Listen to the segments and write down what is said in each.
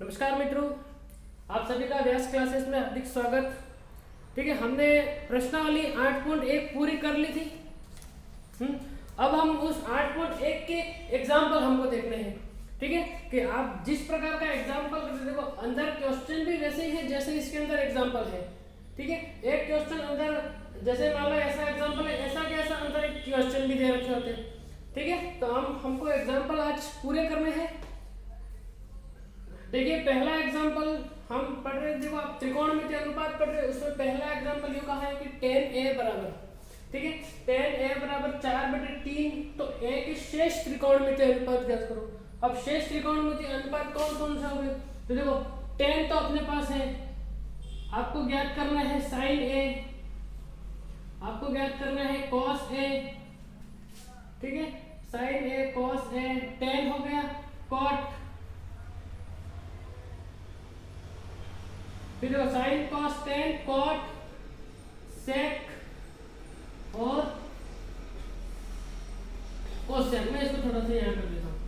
नमस्कार मित्रों, आप सभी का व्यास क्लासेस में हार्दिक स्वागत। ठीक है, हमने प्रश्नावली 8.1 पूरी कर ली थी। अब हम उस 8.1 के एग्जाम्पल हमको देखने हैं। ठीक है, कि आप जिस प्रकार का एग्जाम्पल करते देखो, अंदर क्वेश्चन भी वैसे ही है जैसे इसके अंदर एग्जाम्पल है। ठीक है, एक क्वेश्चन अंदर जैसे मान लो ऐसा एग्जाम्पल है, ऐसा कैसा अंदर एक क्वेश्चन भी दे रखे होते हैं। ठीक है, तो हमको एग्जाम्पल आज पूरे करने हैं। देखिए, पहला एग्जांपल हम पढ़ रहे थे, देखो आप त्रिकोणमितीय अनुपात पढ़ रहे, उसमें पहला एग्जांपल ये कहा है कि tan a बराबर, ठीक है, tan a बराबर 4/3, तो a के शेष त्रिकोणमितीय अनुपात ज्ञात करो। अब शेष त्रिकोणमितीय अनुपात कौन कौन से होंगे? तो देखो, tan तो अपने पास है, आपको ज्ञात करना है sin a, आपको ज्ञात करना है cos a, ठीक है, sin a cos a, tan हो गया, cot, फिर देखो sine cos tan cot sec और कोसेक। मैं इसको थोड़ा सा यहाँ कर देता हूँ,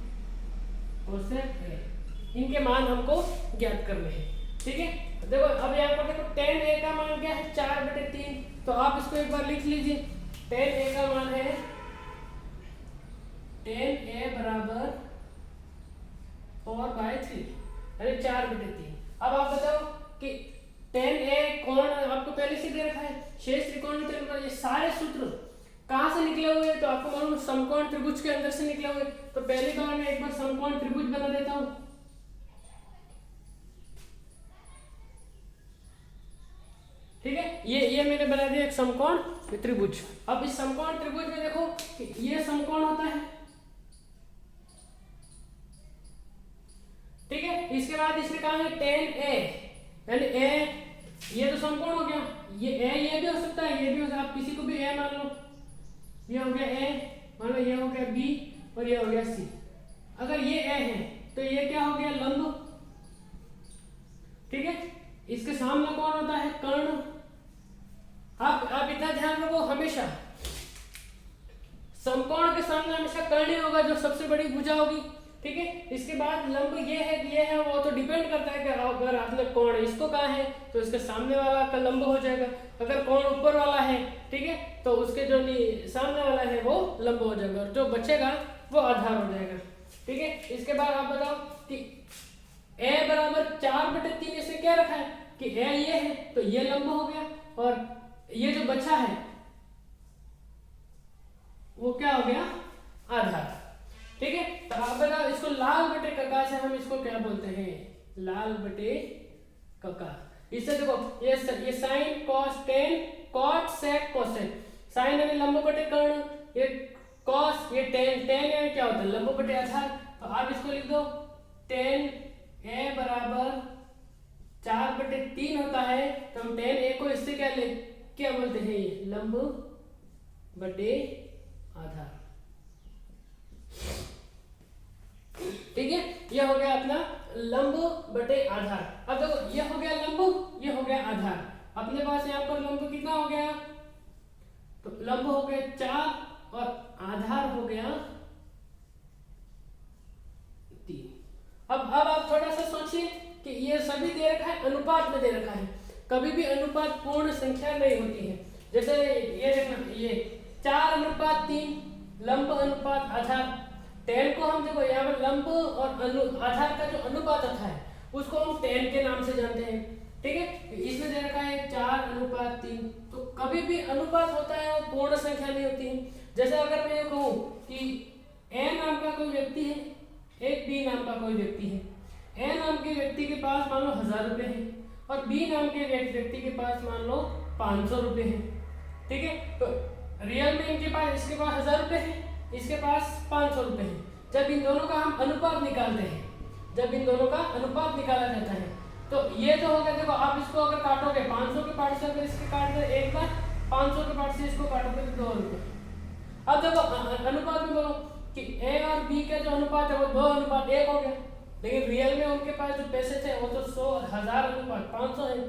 कोसेक। इनके मान हमको ज्ञात करने हैं। ठीक है, देखो अब यहाँ पर देखो tan a का मान क्या है 4/3, तो आप इसको एक बार लिख लीजिए। tan a का मान है tan a बराबर 4/3 यानी 4/3। अब आप बताओ कि tan a कौन आपको पहले से दे रखा है, शेष त्रिकोणमितीय अनुपात। ये सारे सूत्र कहां से निकले हुए हैं? तो आपको मालूम समकोण त्रिभुज के अंदर से निकले हुए। तो पहली बार मैं एक बार समकोण त्रिभुज बना देता हूं। ठीक है, ये मैंने बना दिया एक समकोण त्रिभुज। अब इस समकोण त्रिभुज में देखो कि ये समकोण होता है। ठीक है, इसके बाद इसमें कहा है tan a, यानी a, ये तो समकोण हो गया। ये a ये भी हो सकता है, ये भी हो सकता है, आप किसी को भी a मान लो। ये हो गया a, मान लो ये हो गया b और ये हो गया c। अगर ये a है तो ये क्या हो गया? लंब। ठीक है, इसके सामने कौन होता है? कर्ण। आप इतना ध्यान रखो, हमेशा समकोण के सामने हमेशा कर्ण ही होगा, जो सबसे बड़ी भुजा होगी। ठीक है, इसके बाद लंब ये है, वो तो डिपेंड करता है कि अगर आपने कोण इसको कहा है तो इसके सामने वाला का लंब हो जाएगा। अगर कोण ऊपर वाला है, ठीक है, तो उसके जो सामने वाला है वो लंब हो जाएगा, और जो बचेगा वो आधार हो जाएगा। ठीक है, इसके बाद आप बताओ कि a बराबर 4/3, इसे क्या रखा है कि a ये है तो ये लंब हो गया, और ये जो बचा है वो क्या हो गया? आधार। ठीक है, तो आप बताओ इसको लाल बटे कका से हम इसको क्या बोलते हैं? लाल बटे कका। इससे देखो ये sine cos tan cot sec cosec. Sine यानी लंब बटे कर्ण, ये कॉस ये टेन, टेन यानी क्या होता है? लंब बटे आधार। तो आप इसको लिख दो tan a बराबर 4/3 होता है, तो हम tan a को इससे क्या बोलते हैं? ये लंब बटे आधार। ठीक है, ये हो गया अपना लंब बटे आधार। अब देखो ये हो गया लंब, ये हो गया आधार। अपने पास यहाँ पर लंब कितना हो गया? तो लंब हो गया 4 और आधार हो गया 3। अब आप थोड़ा सा सोचिए कि ये सभी दे रखा है, अनुपात में दे रखा है। कभी भी अनुपात पूर्ण संख्या नहीं होती है। जैसे ये देखना, ये 4/3 लंब अनुपात आधार। tan को हम देखो यहाँ पर लंब और आधार का जो अनुपात आता है उसको हम tan के नाम से जानते हैं। ठीक है, इसमें दे रखा है 4/3, तो कभी भी अनुपात होता है और पूर्ण संख्या नहीं होती है। जैसे अगर मैं ये कहूँ कि a नाम का कोई व्यक्ति है, एक b नाम का कोई व्यक्ति है। a नाम के व्यक्ति के पास मान लो 1000 रुपये है, और b नाम के व्यक्ति के पास मान लो 500 रुपये है। ठीक है, तो रियल में इनके पास, इसके पास 1000 रुपये है, इसके पास 500 रुपये है। जब इन दोनों का हम अनुपात निकालते हैं, जब इन दोनों का अनुपात निकाला जाता है, तो ये जो होगा, देखो आप इसको अगर काटोगे 500 के पार्ट से, अगर इसके काट दे एक बार, 500 के पार्ट से इसको काटोगे तो 2 रुपये। अब देखो अनुपात में बोलो कि a और b का जो अनुपात है वो 2:1 हो गया, लेकिन रियल में उनके पास जो पैसे थे वो तो 100,000 अनुपात 500 है।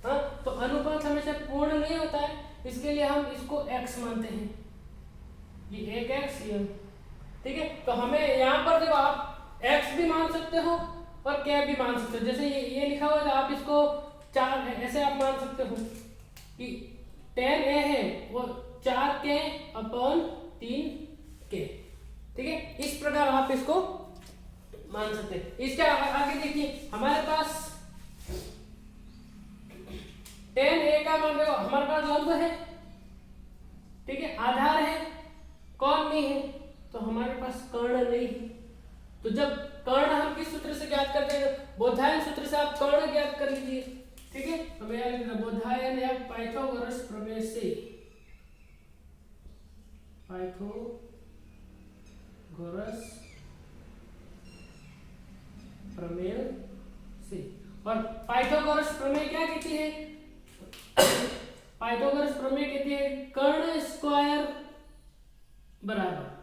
हाँ, तो अनुपात हमेशा पूर्ण नहीं होता है, इसके लिए हम इसको x मानते हैं। ये एक x ये, ठीक है, तो हमें यहाँ पर देखो आप x भी मान सकते हो और के भी मान सकते हो। जैसे ये लिखा हुआ है, आप इसको 4 ऐसे आप मान सकते हो कि 10a है वो 4k/3k, ठीक है। इस प्रकार आप इसको मान सकते हैं। इसके आगे देखिए हमारे पास 10a का मान देखो, हमारे पास लंब है, ठीक है, आधार है, कौन नहीं है, तो हमारे पास कर्ण नहीं है। तो जब कर्ण हम किस सूत्र से ज्ञात करते हैं, बोधायन सूत्र से आप कर्ण ज्ञात कर लीजिए, ठीक है। तो मैं लिख रहा बोधायन या पाइथागोरस प्रमेय से, पाइथागोरस प्रमेय से। और पाइथागोरस प्रमेय क्या कहती है, पाइथागोरस प्रमेय कहती है कर्ण स्क्वायर बराबर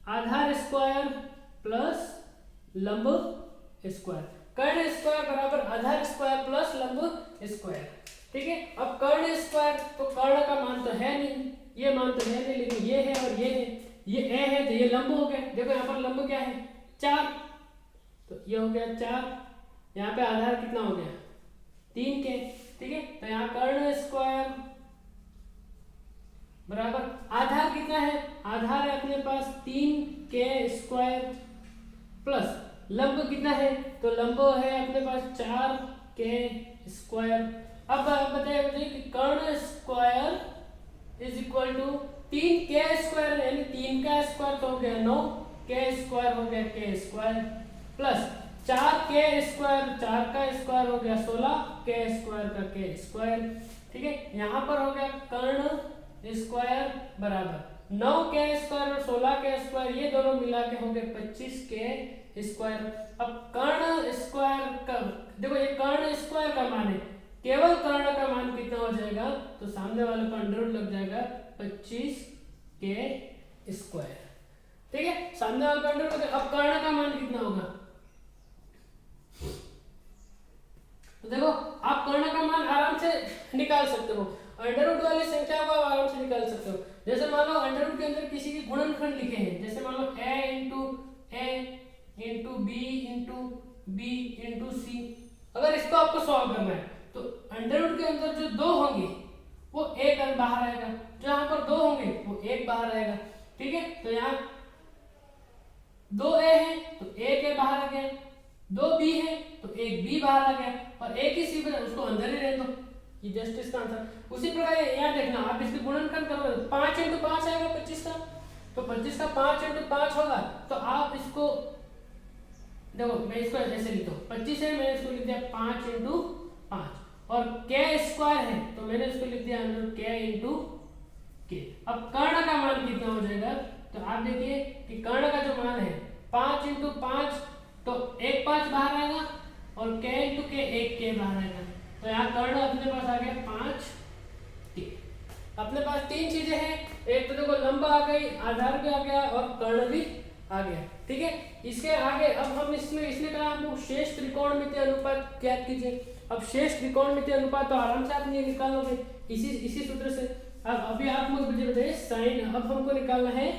आधार स्क्वायर प्लस लंब स्क्वायर। कर्ण स्क्वायर बराबर आधार स्क्वायर प्लस लंब स्क्वायर, ठीक है। अब कर्ण स्क्वायर, तो कर्ण का मान तो है नहीं, ये मान तो है नहीं, लेकिन ये है और ये है, ये ए है तो ये लंब हो गया। देखो यहाँ पर लंब क्या है 4, तो ये हो गया 4, यहाँ पे आधार कितना हो गया 3k, ठीक है। तो यहाँ कर्ण स्क्वायर बराबर आधार कितना है, आधार है अपने पास 3k² प्लस लंब कितना है, तो लंब है अपने पास 4k²। अब बताइए मुझे कि कर्ण square is equal to 3k² यानी 3 का स्क्वायर तो हो गया 9, k² हो गया k² प्लस 4k², 4 का स्क्वायर हो गया 16, k² का k², ठीक है। यहाँ पर हो गया कर्ण स्क्वायर बराबर 9k² और 16k², ये दोनों मिला के हो गए 25k²। अब कर्ण स्क्वायर का देखो, ये कर्ण स्क्वायर का मान है, केवल कर्ण का मान कितना हो जाएगा, तो सामने वाले पर अंडर रूट लग जाएगा 25k², ठीक है। सामने वाले पर अंडर रूट, अब कर्ण का मान कितना होगा, तो देखो आप कर्ण का मान आराम से निकाल सकते हो, अंडर रूट वाली संख्या को आप आराम से निकाल सकते हो। जैसे मान लो अंडर रूट के अंदर किसी के गुणनखंड लिखे हैं, जैसे मान लो a into b into b into c, अगर इसको आपको सॉल्व करना है तो अंडर रूट के अंदर जो 2 होंगे वो 1 बाहर आएगा, जो यहाँ पर 2 होंगे वो 1 बाहर आएगा, ठीक है। तो यहाँ 2a है तो 1a बाहर आ गया, 2b है तो 1b बाहर आ गया, और एक ही सी बना उसको अंदर ही रहने दो, ये जस्ट इसका आंसर। उसी प्रकार यहाँ देखना, आप इसके गुणनखंड करोगे 5 × 5 आएगा 25 का, तो 25 का 5 × 5 होगा, तो आप इसको देखो, मैं इसको ऐसे लिखता हूँ, 25 है मैंने इसको लिख दिया 5 × 5, और k² है तो मैंने इसको लिख दिया अंदर k × k। अब कर्ण का मान कितना हो जाएगा, तो आप देखिए कि कर्ण का जो मान है 5 × 5, तो 1 5 बाहर आएगा, और k × k 1k बाहर आएगा, तो यहाँ कर्ण अपने पास आ गया 5k। अपने पास 3 चीजें हैं, एक तो देखो लंब आ गई, आधार भी आ गया और कर्ण भी आ गया, ठीक है। इसके आगे अब हम इसने कहा हमको शेष त्रिकोणमितीय अनुपात ज्ञात कीजिए। अब शेष त्रिकोणमितीय अनुपात तो आराम से आप ये निकालोगे इसी सूत्र से। अब अभी आप मुझे बताइए साइन, अब हमको निकालना है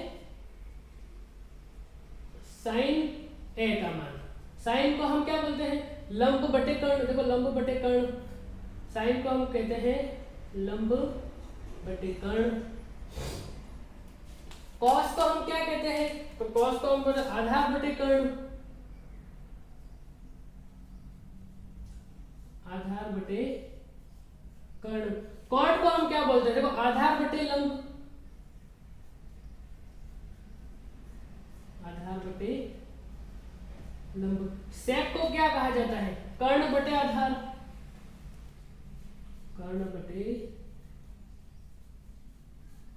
साइन a का मान। साइन को हम क्या बोलते हैं, लंब बटे कर्ण। देखो लंब बटे कर्ण, साइन को हम कहते हैं लंब बटे कर्ण। कॉस को हम क्या कहते हैं, तो कॉस को हम बोलते हैं आधार बटे कर्ण, आधार बटे कर्ण। कॉट को हम क्या बोलते हैं, देखो आधार बटे लंब, आधार बटे लंब। सेक को क्या कहा जाता है, कर्ण बटे आधार, कर्ण बटे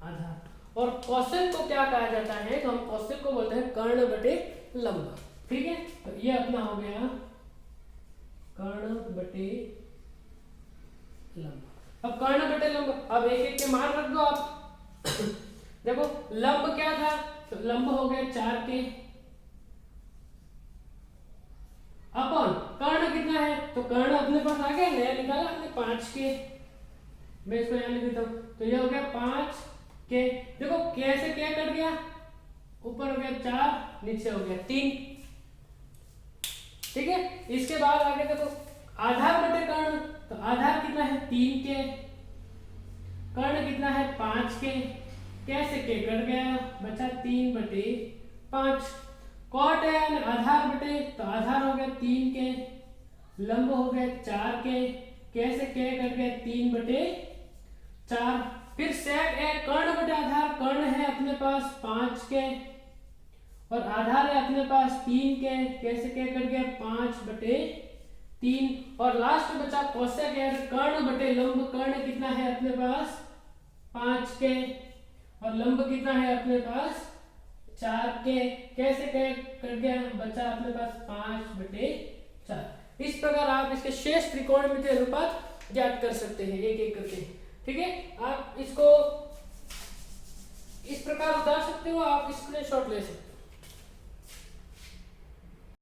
आधार। और कौशिक को क्या कहा जाता है, तो हम कौशिक को बोलते हैं कर्ण बटे लंब, ठीक है। तो ये अपना हो गया कर्ण बटे लंब। अब कर्ण बटे लंब, अब एक एक के मान रख दो आप। देखो लंब क्या था, तो लंब हो गया 4k अपन कर्ण कितना है, तो कर्ण अपने पास आ गया, नया निकाला हमने 5k। मैं इसको यहां लिख देता हूं, तो ये हो गया 5k। देखो k से k कट गया, ऊपर हो गया 4, नीचे हो गया 3, ठीक है। इसके बाद आगे देखो आधार बटे कर्ण, तो आधार कितना है 3 के, कर्ण कितना है 5 के, कैसे के कट गया बचा 3 बटे 5। कॉट है यानी आधार बटे, तो आधार हो गया 3 के, लंब हो गया 4 के, कैसे के कट गया 3 बटे 4। फिर सेक है कर्ण बटे आधार, कर्ण है अपने पास 5 के और आधार है अपने पास 3 के, कैसे के कट गया 5 बटे 3। और लास्ट बचा कोसेक है कर्ण बटे लंब, कर्ण कितना है अपने पास 5 के और लंब कितना है अपने पास 4 के, कैसे के कट गया बचा अपने पास 5 बटे 4। इस प्रकार आप इसके शेष त्रिकोणमितीय अनुपात ज्ञात कर सकते हैं एक एक करके। ठीक है, आप इसको इस प्रकार उतार सकते हो, आप स्क्रीनशॉट ले सकते हो।